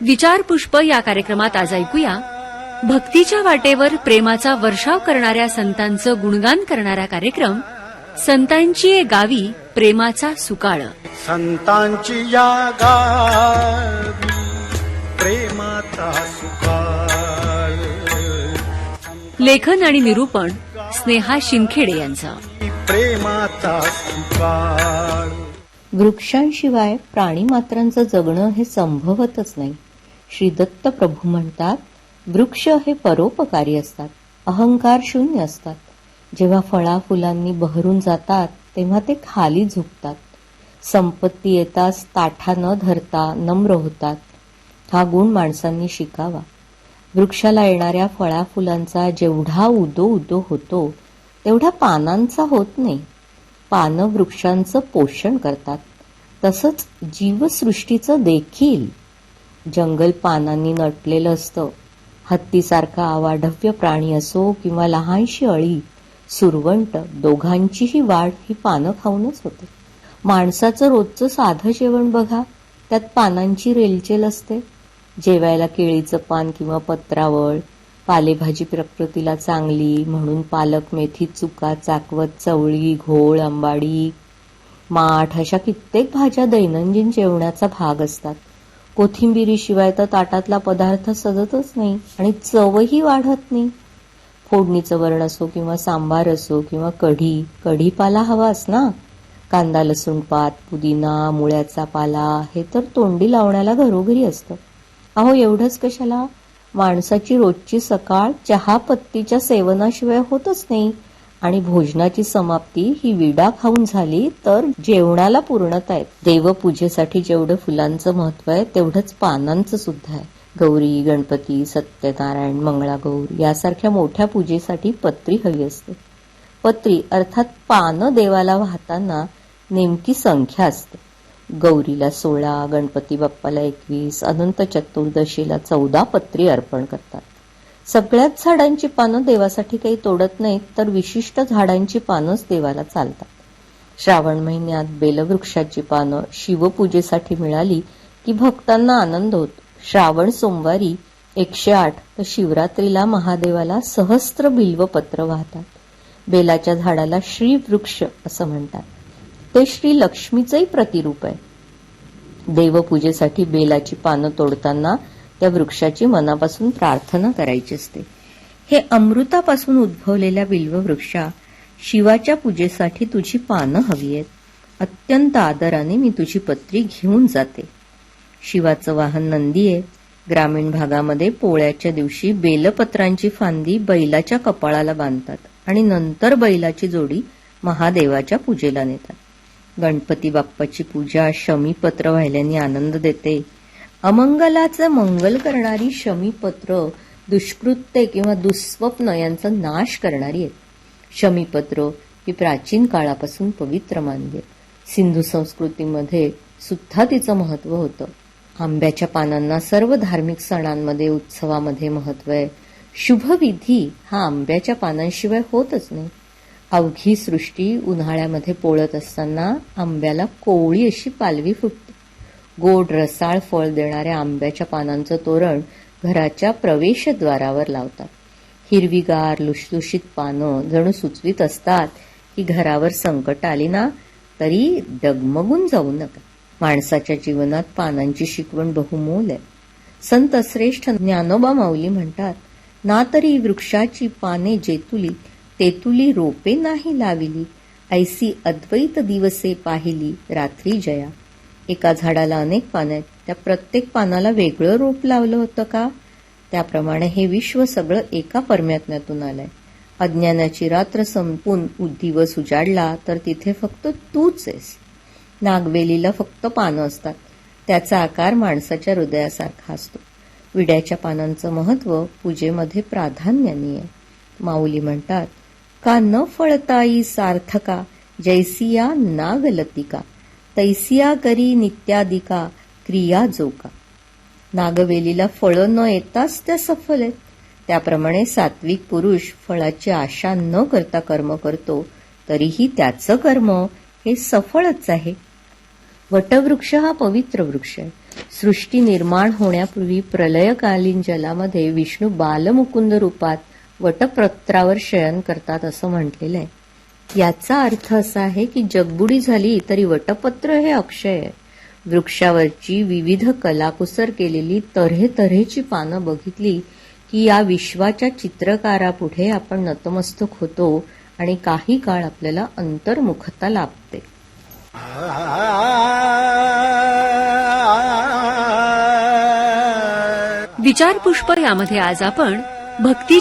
विचार पुष्प या कार्यक्रमात आज ऐकूया भक्तीच्या वाटेवर प्रेमाचा वर्षाव करणाऱ्या संतांचं गुणगान करणारा कार्यक्रम संतांची गावी प्रेमाचा सुकाळ. संतांची या गावी प्रेमाचा सुकाळ. लेखन आणि निरूपण स्नेहा शिंदखेडे यांचं. प्रेमाचा सुकाळ. वृक्षांशिवाय प्राणीमात्रांचं जगणं हे संभवतच नाही. श्री दत्त प्रभू म्हणतात, वृक्ष हे परोपकारी असतात, अहंकार शून्य असतात. जेव्हा फळाफुलांनी बहरून जातात तेव्हा ते खाली झुकतात. संपत्ती येताच ताठा न धरता नम्र होतात. हा गुण माणसांनी शिकावा. वृक्षाला येणाऱ्या फळाफुलांचा जेवढा उदो उदो होतो तेवढा पानांचा होत नाही. पानं वृक्षांचं पोषण करतात. तसंच जीवसृष्टीचं देखील. जंगल पानांनी नटलेलं असतं. हत्तीसारखा अवाढव्य प्राणी असो किंवा लहानशी अळी, सुरवंट, दोघांचीही वाढ ही पानं खाऊनच होते. माणसाचं रोजचं साधं जेवण बघा, त्यात पानांची रेलचेल असते. जेवायला केळीचं पान किंवा पत्रावळ, पालेभाजी प्रकृतीला चांगली म्हणून पालक, मेथी, चुका, चाकवत, चवळी, घोळ, आंबाडी, माठ अशा कित्येक भाज्या दैनंदिन जेवणाचा भाग असतात. कोथिंबिरीशिवाय तर ताटातला पदार्थ सजतच नाही आणि चवही वाढत नाही. फोडणीचं वरण असो किंवा सांबार असो किंवा कढीपाला हवाच ना. कांदा, लसूण पात, पुदिना, मुळ्याचा पाला हे तर तोंडी लावण्याला घरोघरी असतं. अहो, एवढंच कशाला, माणसाची रोजची सकाळ चहा पत्तीच्या सेवनाशिवाय होतच नाही. आणि भोजनाची समाप्ती ही विडा खाऊन झाली तर जेवणाला पूर्णता आहे. देवपूजेसाठी जेवढं फुलांचं महत्व आहे तेवढंच पानांचं सुद्धा आहे. गौरी, गणपती, सत्यनारायण, मंगळागौर यासारख्या मोठ्या पूजेसाठी पत्री हवी असते. पत्री अर्थात पानं देवाला वाहताना नेमकी संख्या असते. गौरीला 16, गणपती बाप्पाला 21, अनंत चतुर्दशीला 14 पत्री अर्पण करतात. सगळ्याच झाडांची पानं देवासाठी काही तोडत नाहीत, तर विशिष्ट झाडांची पानंच देवाला चालतात. श्रावण महिन्यात बेलवृक्षाची पानं शिवपूजेसाठी मिळाली की भक्तांना आनंद होतो. श्रावण सोमवारी 108 तर शिवरात्रीला महादेवाला सहस्त्र बिल्वपत्र वाहतात. बेलाच्या झाडाला श्रीवृक्ष असं म्हणतात. ते श्री लक्ष्मीचंही प्रतिरूप आहे. देवपूजेसाठी बेलाची पानं तोडताना त्या वृक्षाची मनापासून प्रार्थना करायची असते. हे अमृतापासून उद्भवलेल्या बिल्ववृक्षा, शिवाच्या पूजेसाठी तुझी पानं हवी आहेत. अत्यंत आदराने मी तुझी पत्री घेऊन जाते. शिवाचं वाहन नंदी आहे. ग्रामीण भागामध्ये पोळ्याच्या दिवशी बेलपत्रांची फांदी बैलाच्या कपाळाला बांधतात आणि नंतर बैलाची जोडी महादेवाच्या पूजेला नेतात. गणपती बाप्पाची पूजा शमीपत्र वाहिल्याने आनंद देते. अमंगलाचं मंगल करणारी शमीपत्र दुष्कृत्य किंवा दुःस्वप्न यांचा नाश करणारी आहेत. शमीपत्र ही प्राचीन काळापासून पवित्र मानली आहेत. सिंधू संस्कृतीमध्ये सुद्धा तिचं महत्व होतं. आंब्याच्या पानांना सर्व धार्मिक सणांमध्ये, उत्सवामध्ये महत्व आहे. शुभविधी हा आंब्याच्या पानांशिवाय होतच नाही. अवघी सृष्टी उन्हाळ्यामध्ये पोळत असताना आंब्याला कोवळी अशी पालवी फुटते. गोड रसाळ फळ देणाऱ्या आंब्याच्या पानांचं तोरण घराच्या प्रवेशद्वारावर लावतात. हिरवीगार लुसलुशीत पानं जणू सुचवीत असतात की घरावर संकट आली ना तरी डगमगून जाऊ नका. माणसाच्या जीवनात पानांची शिकवण बहुमोल आहे. संत श्रेष्ठ ज्ञानोबा माऊली म्हणतात, ना तरी वृक्षाची पाने जेतुली, तेतुली रोपे नाही लाविली, ऐसी अद्वैत दिवसे पाहिली रात्री जया. एका झाडाला अनेक पानं आहेत, त्या प्रत्येक पानाला वेगळं रोप लावलं होतं का? त्याप्रमाणे हे विश्व सगळं एका परमात्म्यातून आलंय. अज्ञानाची रात्र संपून दिवस उजाडला तर तिथे फक्त तूच आहेस. नागवेलीला फक्त पानं असतात. त्याचा आकार माणसाच्या हृदयासारखा असतो. विड्याच्या पानांचं महत्व पूजेमध्ये प्राधान्याने आहे. माऊली म्हणतात, का न फळताई सार्थका, जैसिया नागलतिका, तैसिया करी नित्यादिका, क्रिया जोका. नागवेलीला फळं न येताच त्या सफल आहेत. त्याप्रमाणे सात्विक पुरुष फळाची आशा न करता कर्म करतो, तरीही त्याचं कर्म हे सफळच आहे. वटवृक्ष हा पवित्र वृक्ष आहे. सृष्टी निर्माण होण्यापूर्वी प्रलयकालीन जलामध्ये विष्णू बालमुकुंद रूपात वटपत्रावर शयन करतात असं म्हटलेलं आहे. याचा अर्थ असा आहे की जगबुडी झाली तरी वटपत्र हे अक्षय आहे. वृक्षावरची विविध कलाकुसर केलेली तऱ्हेतऱ्हेची पानं बघितली की या विश्वाच्या चित्रकारापुढे आपण नतमस्तक होतो आणि काही काळ आपल्याला अंतर्मुखता लाभते. विचारपुष्प यामध्ये आज आपण भक्ती